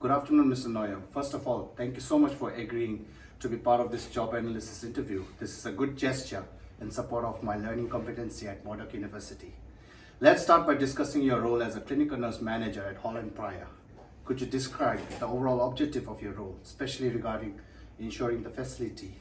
Good afternoon, Mr. Noyer. First of all, thank you so much for agreeing to be part of this job analysis interview. This is a good gesture in support of my learning competency at Murdoch University. Let's start by discussing your role as a clinical nurse manager at Holland Prior. Could you describe the overall objective of your role, especially regarding ensuring the facility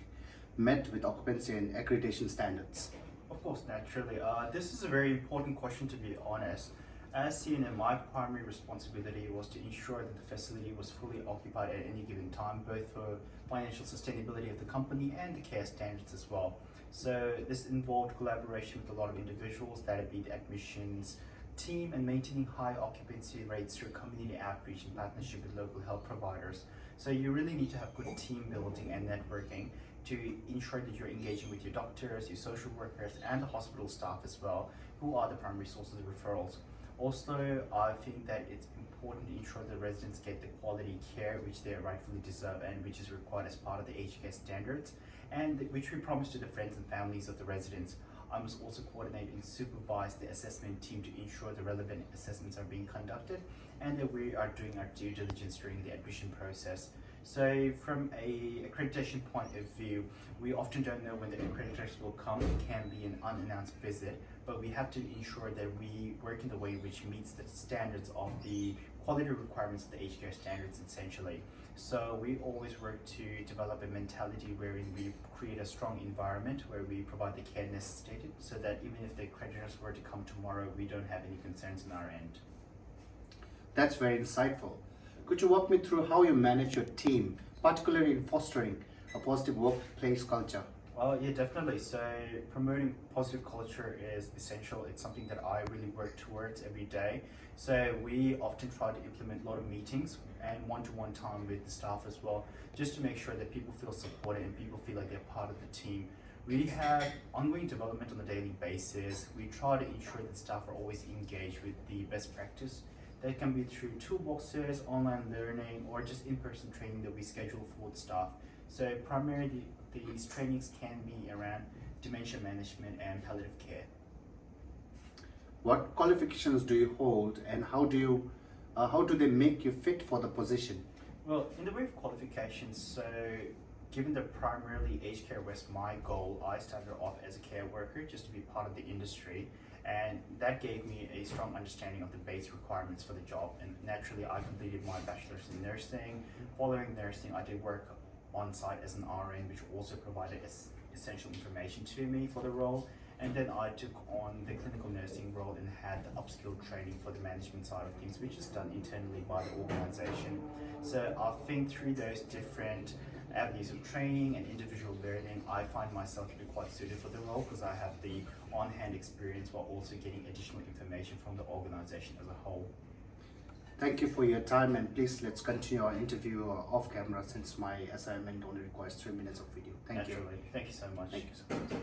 met with occupancy and accreditation standards? Of course, naturally. This is a very important question, to be honest. As CNN, my primary responsibility was to ensure that the facility was fully occupied at any given time, both for financial sustainability of the company and the care standards as well. So this involved collaboration with a lot of individuals, that'd be the admissions team, and maintaining high occupancy rates through community outreach in partnership with local health providers. So you really need to have good team building and networking to ensure that you're engaging with your doctors, your social workers, and the hospital staff as well, who are the primary sources of referrals. Also, I think that it's important to ensure that residents get the quality care which they rightfully deserve and which is required as part of the aged care standards, and which we promise to the friends and families of the residents. I must also coordinate and supervise the assessment team to ensure the relevant assessments are being conducted and that we are doing our due diligence during the admission process. So from a accreditation point of view, we often don't know when the accreditors will come. It can be an unannounced visit, but we have to ensure that we work in the way which meets the standards of the quality requirements of the aged care standards essentially. So we always work to develop a mentality wherein we create a strong environment where we provide the care necessitated so that even if the accreditors were to come tomorrow, we don't have any concerns on our end. That's very insightful. Could you walk me through how you manage your team, particularly in fostering a positive workplace culture? Well, yeah, definitely. So promoting positive culture is essential. It's something that I really work towards every day. So we often try to implement a lot of meetings and one-to-one time with the staff as well, just to make sure that people feel supported and people feel like they're part of the team. We have ongoing development on a daily basis. We try to ensure that staff are always engaged with the best practice. That can be through toolboxes, online learning, or just in-person training that we schedule for the staff. So primarily, these trainings can be around dementia management and palliative care. What qualifications do you hold, and how do they make you fit for the position? Well, in the way of qualifications, so given that primarily aged care was my goal, I started off as a care worker just to be part of the industry, and that gave me a strong understanding of the base requirements for the job. And naturally, I completed my bachelor's in nursing. Following nursing, I did work on site as an RN, which also provided essential information to me for the role. And then I took on the clinical nursing role and had the upskill training for the management side of things, which is done internally by the organization. So I think through those different avenues of training and individual learning, I find myself to be quite suited for the role because I have the on-hand experience while also getting additional information from the organization as a whole. Thank you for your time, and please let's continue our interview off camera since my assignment only requires 3 minutes of video. Thank you. Naturally. Thank you so much. Thank you so much.